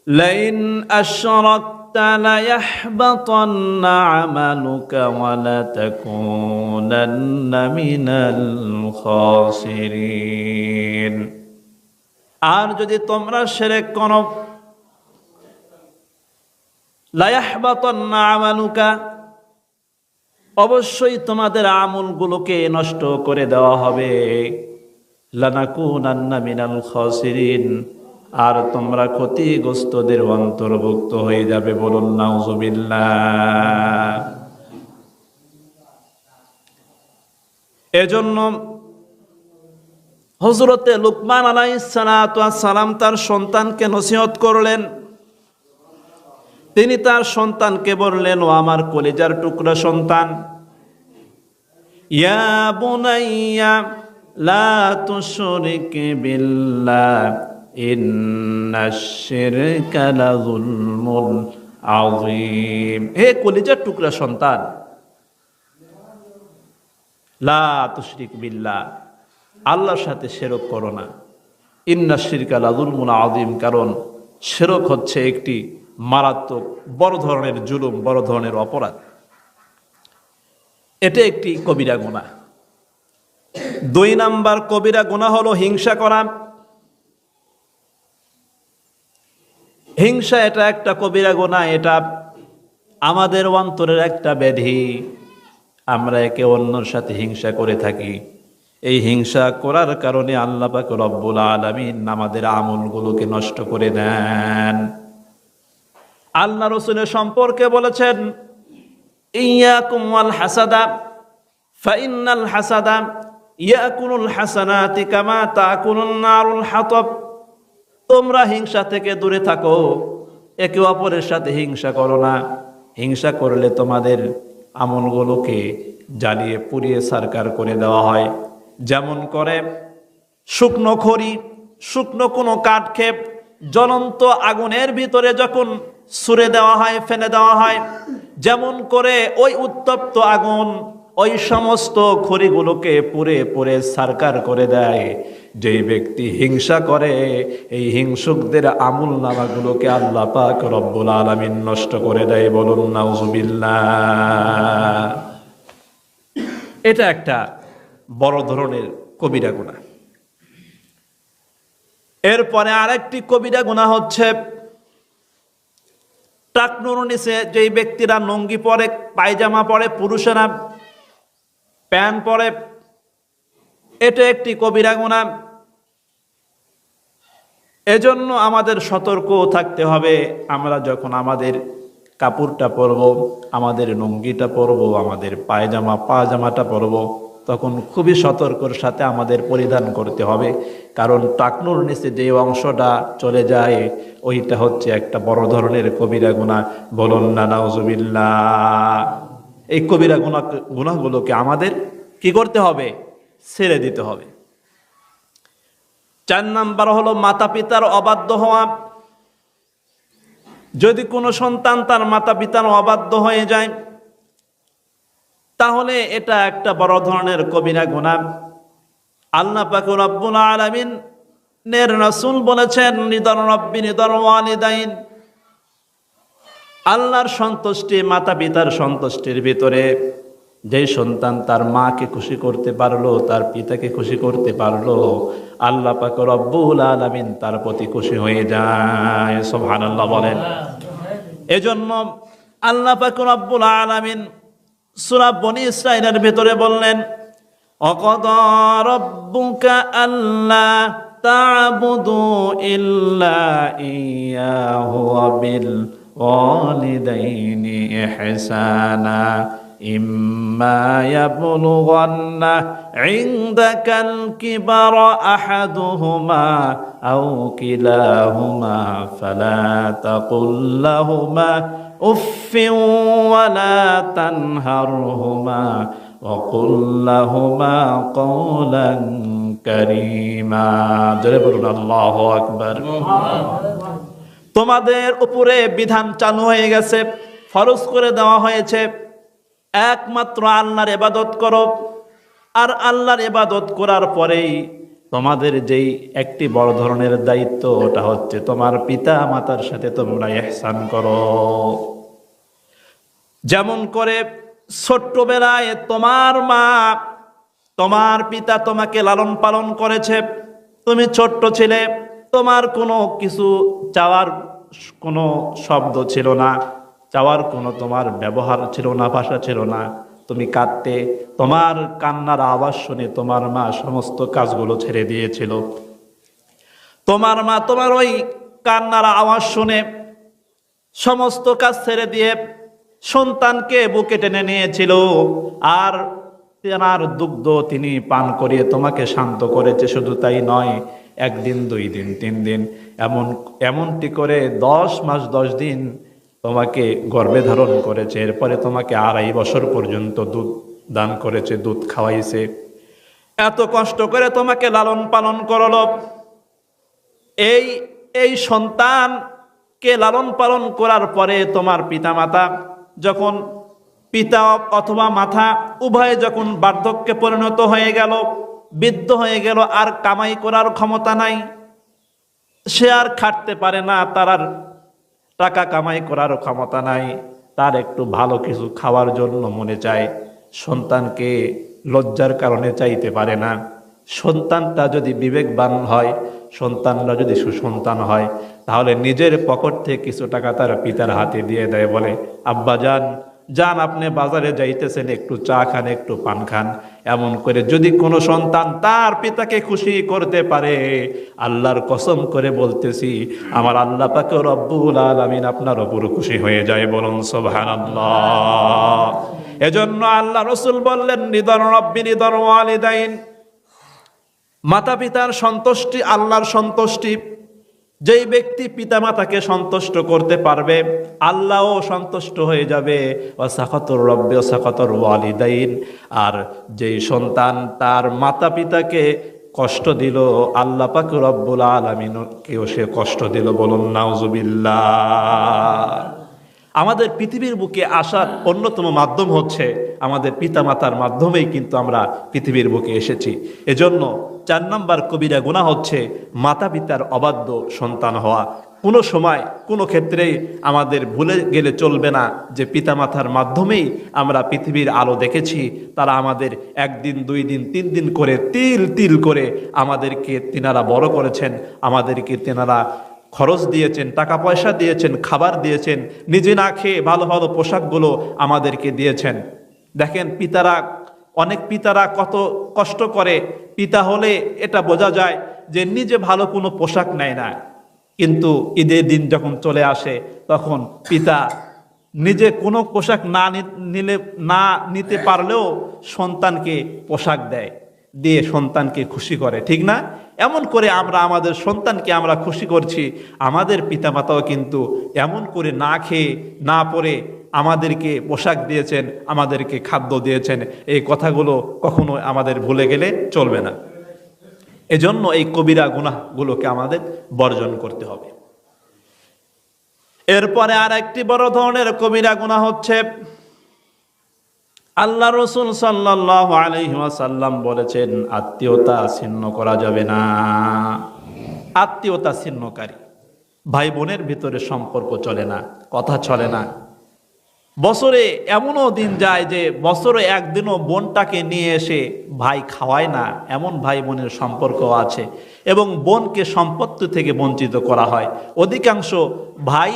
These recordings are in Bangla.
লাইন আশরাকতা লায়াহবাতান্না আমালুকা ওয়া লাতাকুনান্না মিনাল খাসিরিন। আর যদি তোমরা শিরক করো, লায়াহবাতান্না আমালুকা, অবশ্যই তোমাদের আমলগুলোকে নষ্ট করে দেওয়া হবে। লানাকুনান্না মিনাল খাসিরিন, আর তোমরা ক্ষতিগ্রস্তদের অন্তর্ভুক্ত হয়ে যাবে। বলুন নাউযুবিল্লাহ। এজন্য হযরতে লুকমান আলাইহিস সালাতু ওয়াস সালাম তার সন্তানকে নসিহত করলেন। তিনি তার সন্তানকে বললেন, ও আমার কলিজার টুকরা সন্তান, ইয়া বুনাইয়া লা তুশরিক বিল্লাহ ইন্নাশ শিরকা লাযুলমুন আযীম। হে কলিজার টুকরা সন্তান, লা তুশরিক বিল্লাহ, আল্লাহর সাথে শিরক করো না। ইন্নাশ শিরকা লাযুলমুন আযীম, কারণ শিরক হচ্ছে একটি মারাত্মক বড় ধরনের জুলুম, বড় ধরনের অপরাধ। এটা একটি কবিরা গুনাহ। 2 নাম্বার কবিরা গুনাহ হলো হিংসা করা। হিংসা এটা একটা কবিরা গুনাহ। এটা আমাদের অন্তরের একটা ব্যাধি। আমরা একে অন্যের সাথে হিংসা করে থাকি। এই হিংসা করার কারণে আল্লাহ পাক রব্বুল আলামিন আমাদের আমলগুলোকে নষ্ট করে দেন। আল্লাহ রাসূলের সম্পর্কে বলেছেন, ইয়াকুম ওয়াল হাসাদা ফাইন্নাল হাসাদা ইয়াকুলুল হাসানাতি কামা তাকুলুন নারুল হাতাব। তোমরা হিংসা থেকে দূরে থাকো, একে অপরের সাথে হিংসা করো না। হিংসা করলে তোমাদের আমলগুলোকে জ্বালিয়ে পুড়িয়ে ছারখার করে দেওয়া হয়। যেমন করে শুকনো খড়ি, শুকনো কোনো কাঠক্ষেপ জ্বলন্ত আগুনের ভিতরে যখন ছুঁড়ে দেওয়া হয়, ফেলে দেওয়া হয়, যেমন করে ওই উত্তপ্ত আগুন ওই সমস্ত খড়িগুলোকে পুড়ে পুড়ে ছারখার করে দেয়। যেই ব্যক্তি হিংসা করে, এই হিংসুকদের আমল নামাগুলোকে আল্লাহ পাক রব্বুল আলামিন নষ্ট করে দেয়। বলুন নাউযুবিল্লাহ। এটা একটা বড় ধরনের কবিরা গুনাহ। এরপরে আরেকটি কবিরা গুনাহ হচ্ছে টাকনুর নিচে যেই ব্যক্তিরা লুঙ্গি পরে, পায়জামা পরে, পুরুষেরা প্যান্ট পরে, এটা একটি কবিরা গুনাহ। এজন্য আমাদের সতর্ক থাকতে হবে। আমরা যখন আমাদের কাপড়টা পরব, আমাদের লুঙ্গিটা পরব, আমাদের পায়জামাটা পরব, তখন খুবই সতর্কর সাথে আমাদের পরিধান করতে হবে। কারণ টাকনুর নিচে যে অংশটা চলে যায়, ওইটা হচ্ছে একটা বড় ধরনের কবিরা গুনাহ। বলুন না নাউযুবিল্লাহ। এই কবিরা গুনাহগুলোকে আমাদের কি করতে হবে? ছেড়ে দিতে হবে। 4 নাম্বার হলো মাতা পিতার অবাধ্য হওয়া। যদি কোনো সন্তান তার মাতা পিতার অবাধ্য হয়ে যায়, তাহলে এটা একটা বড় ধরনের কবিরা গুনাহ। আল্লাহ পাক রব্বুল আলামিন নের রাসূল বলেছেন, নিদার রব্বি নিদার ওয়ালিদাইন। আল্লাহর সন্তুষ্টি, মাতা পিতার সন্তুষ্টির ভিতরে যে সন্তান তার মাকে খুশি করতে পারলো, তার পিতাকে খুশি করতে পারলো, আল্লাহ পাক রব্বুল আলামিন তার প্রতি খুশি হয়ে যায়। সুবহানাল্লাহ বলেন। এজন্য আল্লাহ পাক রব্বুল আলামিন সূরা বনী ইসরাঈলের ভিতরে বললেন, অকদা রাব্বুকা আল্লা তা'বুদু ইল্লা ইয়াহু ওয়া বিল ওয়ালিদাইনি ইহসানা ইম্মা ইয়াবলুগান্না ইনদাকাল কিবারা আহাদুহুমা আও কিলাহুমা ফালা তাকুল লাহুমা উফফিন ওয়ালা তানহারহুমা وقل لهما قولا كريما। জোরে বলুন আল্লাহু আকবার। তোমাদের উপরে বিধান চালু হয়ে গেছে, ফরজ করে দেওয়া হয়েছে, একমাত্র আল্লাহর ইবাদত করো। আর আল্লাহর ইবাদত করার পরেই তোমাদের যেই একটি বড় ধরনের দায়িত্ব, ওটা হচ্ছে তোমার পিতা মাতার সাথে তোমরা ইহসান করো। যেমন করে ছোট্টবেলায় তোমার মা, তোমার পিতা তোমাকে লালন পালন করেছে, তুমি ছোট্ট ছিলে, তোমার কোনো কিছু চাওয়ার কোনো শব্দ ছিল না, চাওয়ার কোনো তোমার ব্যবহার ছিল না, ভাষা ছিল না, তুমি কাঁদতে, তোমার কান্নার আওয়াজ শুনে তোমার মা সমস্ত কাজগুলো ছেড়ে দিয়েছিল। তোমার মা তোমার ওই কান্নার আওয়াজ শুনে সমস্ত কাজ ছেড়ে দিয়ে সন্তানকে বুকে টেনে নিয়েছিল, আর তেনার দুগ্ধ তিনি পান করিয়ে তোমাকে শান্ত করেছে। শুধু তাই নয়, একদিন, 2 দিন, 3 দিন, এমনটি করে 10 মাস 10 দিন তোমাকে গর্ভে ধারণ করেছে। এরপরে তোমাকে 2.5 বছর পর্যন্ত দুধ দান করেছে, দুধ খাওয়াইছে। এত কষ্ট করে তোমাকে লালন পালন করলো। এই সন্তানকে লালন পালন করার পরে তোমার পিতামাতা যখন, পিতা অথবা মাতা উভয়ে যখন বার্ধক্যে পরিণত হয়ে গেল, বৃদ্ধ হয়ে গেল, আর কামাই করার ক্ষমতা নাই, সে আর খাটতে পারে না, তার আর টাকা কামাই করার ক্ষমতা নাই, তার একটু ভালো কিছু খাওয়ার জন্য মনে চায়, সন্তানকে লজ্জার কারণে চাইতে পারে না। সন্তানটা যদি বিবেকবান হয়, সন্তানরা যদি সুসন্তান হয়, তাহলে নিজের পকেট থেকে কিছু টাকা তার পিতার হাতে দিয়ে দেয়, বলে, আব্বা যান, আপনি বাজারে যাইতেছেন, একটু চা খান, একটু পান খান। এমন করে যদি কোনো সন্তান তার পিতাকে খুশি করতে পারে, আল্লাহর কসম করে বলতেছি, আমার আল্লাহ পাক রব্বুল আলামিন আপনার উপর খুশি হয়ে যায়। বলুন সুবহানাল্লাহ। এজন্য আল্লাহ রাসূল বললেন, নিদর রব্বি নিদর ওয়ালিদাইন, মাতা পিতার সন্তুষ্টি আল্লাহর সন্তুষ্টি। যেই ব্যক্তি পিতামাতাকে সন্তুষ্ট করতে পারবে, আল্লাহও সন্তুষ্ট হয়ে যাবে। ওয়াসাকাতুর রব্বি ওয়াসাকাতুর ওয়ালিদাইন। আর যেই সন্তান তার মাতা পিতাকে কষ্ট দিল, আল্লাহ পাক রব্বুল আলামিনকেও সে কষ্ট দিল। বলুন নাউজুবিল্লাহ। আমাদের পৃথিবীর বুকে আসার অন্যতম মাধ্যম হচ্ছে আমাদের পিতামাতার মাধ্যমেই কিন্তু আমরা পৃথিবীর বুকে এসেছি। এজন্য 4 নম্বর কবিরা গুনাহ হচ্ছে মাতা পিতার অবাধ্য সন্তান হওয়া। কোনো সময় কোনো ক্ষেত্রেই আমাদের ভুলে গেলে চলবে না যে পিতামাতার মাধ্যমেই আমরা পৃথিবীর আলো দেখেছি। তারা আমাদের 1 দিন, 2 দিন, 3 দিন করে তিল তিল করে আমাদেরকে তিনারা বড় করেছেন, আমাদেরকে তিনারা খরচ দিয়েছেন, টাকা পয়সা দিয়েছেন, খাবার দিয়েছেন, নিজে না খেয়ে ভালো ভালো পোশাকগুলো আমাদেরকে দিয়েছেন। দেখেন অনেক পিতারা কত কষ্ট করে। পিতা হলে এটা বোঝা যায় যে নিজে ভালো কোনো পোশাক নেয় না, কিন্তু ঈদের দিন যখন চলে আসে তখন পিতা নিজে কোনো পোশাক না নিতে পারলেও সন্তানকে পোশাক দেয়, দিয়ে সন্তানকে খুশি করে, ঠিক না? এমন করে আমরা আমাদের সন্তানকে আমরা খুশি করছি। আমাদের পিতামাতাও কিন্তু এমন করে না খেয়ে না পরে আমাদেরকে পোশাক দিয়েছেন, আমাদেরকে খাদ্য দিয়েছেন। এই কথাগুলো কখনো আমাদের ভুলে গেলে চলবে না। এজন্য এই কবিরা গুনাহগুলোকে আমাদের বর্জন করতে হবে। এরপরে আর একটি বড় ধরনের কবিরা গুনাহ হচ্ছে, আল্লাহ রাসূল সাল্লাল্লাহু আলাইহি ওয়াসাল্লাম বলেছেন, আত্মীয়তা ছিন্ন করা যাবে না। আত্মীয়তা ছিন্নকারী, ভাই বোনের ভিতরে সম্পর্ক চলে না, কথা চলে না। বছরে এমনও দিন যায় যে বছরে একদিনও বোনটাকে নিয়ে এসে ভাই খাওয়ায় না, এমন ভাই বোনের সম্পর্ক আছে। এবং বোনকে সম্পত্তি থেকে বঞ্চিত করা হয়। অধিকাংশ ভাই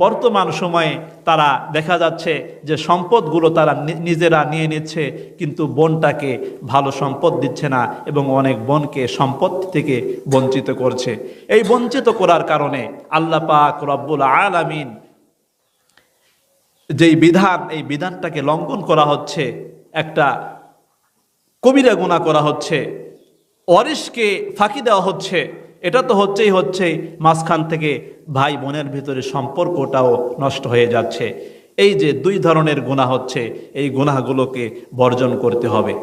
বর্তমান সময়ে তারা দেখা যাচ্ছে যে সম্পদগুলো তারা নিজেরা নিয়ে নিচ্ছে, কিন্তু বোনটাকে ভালো সম্পদ দিচ্ছে না, এবং অনেক বোনকে সম্পত্তি থেকে বঞ্চিত করছে। এই বঞ্চিত করার কারণে আল্লাহ পাক রব্বুল আলামিন যেই বিধান, এই বিধানটাকে লঙ্ঘন করা হচ্ছে, একটা কবিরা গুনাহ করা হচ্ছে, ওয়ারিশকে ফাঁকি দেওয়া হচ্ছে। এটা তো হচ্ছে মাঝখান থেকে ভাই বোনের ভিতরে সম্পর্কটাও নষ্ট হয়ে যাচ্ছে। এই যে 2 ধরনের গুনাহ হচ্ছে, এই গুনাহগুলোকে বর্জন করতে হবে।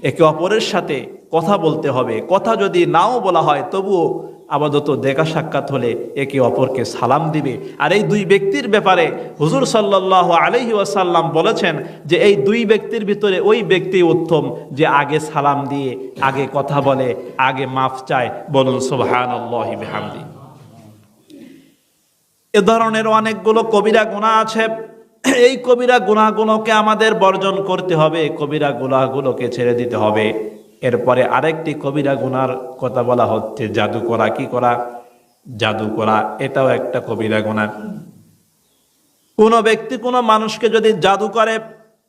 একে অপরের সাথে কথা বলতে হবে। কথা যদি নাও বলা হয় তবুও আপাতত দেখা সাক্ষাৎ হলে একে অপরকে সালাম দিবে। আর এই দুই ব্যক্তির ব্যাপারে হুজুর সাল্লাল্লাহু আলাইহি ওয়াসাল্লাম বলেছেন যে এই দুই ব্যক্তির ভিতরে ওই ব্যক্তি উত্তম যে আগে সালাম দিয়ে আগে কথা বলে, আগে মাফ চায়। বলুন সুবহানাল্লাহি বিহামদি। এ ধরনের অনেকগুলো কবিরা গুনাহ আছে। এই কবিরা গুনাহগুলোকে আমাদের বর্জন করতে হবে, কবিরা গুনাহগুলোকে ছেড়ে দিতে হবে। এরপরে আরেকটি কবিরা গুনার কথা বলা হচ্ছে জাদু করা। কি করা? জাদু করা। এটাও একটা কবিরা গুনাহ। কোনো ব্যক্তি কোনো মানুষকে যদি জাদু করে,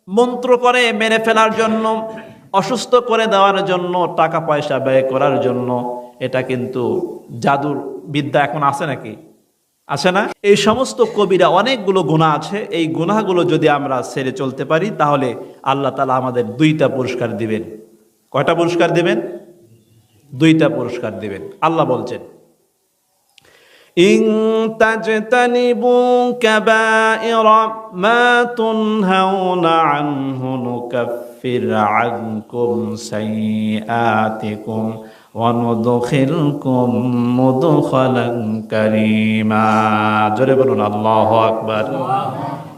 মন্ত্র করে মেরে ফেলার জন্য, অসুস্থ করে দেওয়ার জন্য, টাকা পয়সা ব্যয় করার জন্য, এটা কিন্তু জাদুর বিদ্যা এখন আছে নাকি? আছে না? এই সমস্ত কবিরা অনেকগুলো গুনাহ আছে। এই গুনাহগুলো যদি আমরা ছেড়ে চলতে পারি তাহলে আল্লাহ তাআলা আমাদের দুইটা পুরস্কার দিবেন। কয়টা পুরস্কার দিবেন? দুইটা পুরস্কার দিবেন। আল্লাহ বলছেন, ইন তাজতানিবু কাবাইরা মা তুনহাউনা আনহু নুকাফির আনকুম সাইয়্যাতিকুম ওয়া নুদখিলকুম মুদখালান কারীমা। জোরে বলুন আল্লাহু আকবার।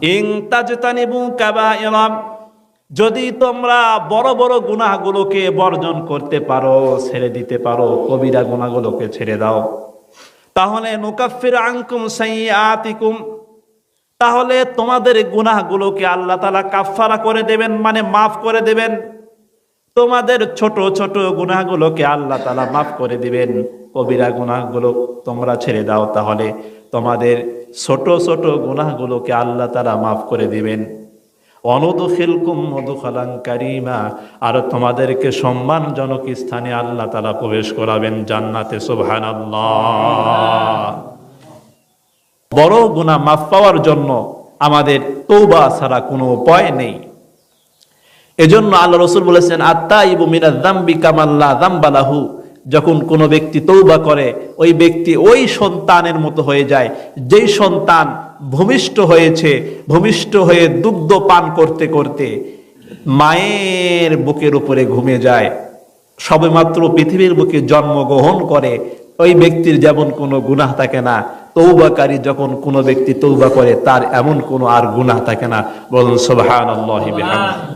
ইন তাজতানিবু কাবাইরা, যদি তোমরা বড় বড় গুনাহগুলোকে বর্জন করতে পারো, ছেড়ে দিতে পারো, কবিরা গুনাহগুলোকে ছেড়ে দাও, তাহলে নুকাফির আনকুম সাইয়্যাতিকুম, তাহলে তোমাদের গুনাহগুলোকে আল্লাহ তাআলা কাফফারা করে দেবেন, মানে মাফ করে দেবেন। তোমাদের ছোট ছোট গুনাহগুলোকে আল্লাহ তাআলা মাফ করে দিবেন। কবিরা গুনাহগুলো তোমরা ছেড়ে দাও, তাহলে তোমাদের ছোট ছোট গুনাহগুলোকে আল্লাহ তাআলা মাফ করে দিবেন। অনুদখিলকুম মুদখালান কারীমা, আর তোমাদেরকে সম্মানজনক স্থানে আল্লাহ তাআলা প্রবেশ করাবেন, জান্নাতে। সুবহানাল্লাহ। বড় গুনাহ মাফ পাওয়ার জন্য আমাদের তওবা ছাড়া কোনো উপায় নেই। এজন্য আল্লাহ রাসূল বলেছেন, আত-তাইবু মিনাজ যামবি কামান লা যামবা লাহু। যখন কোনো ব্যক্তি তওবা করে, ওই ব্যক্তি ওই সন্তানের মতো হয়ে যায় যেই সন্তান ভূমিষ্ঠ হয়েছে, ভূমিষ্ঠ হয়ে দুগ্ধ পান করতে করতে মায়ের বুকের উপরে ঘুমিয়ে যায়, সবেমাত্র পৃথিবীর বুকে জন্মগ্রহণ করে। ওই ব্যক্তির যেমন কোনো গুনাহ থাকে না, তওবাকারী যখন কোনো ব্যক্তি তওবা করে তার এমন কোনো আর গুনাহ থাকে না। বলুন সুবহানাল্লাহি বিহামদিহি।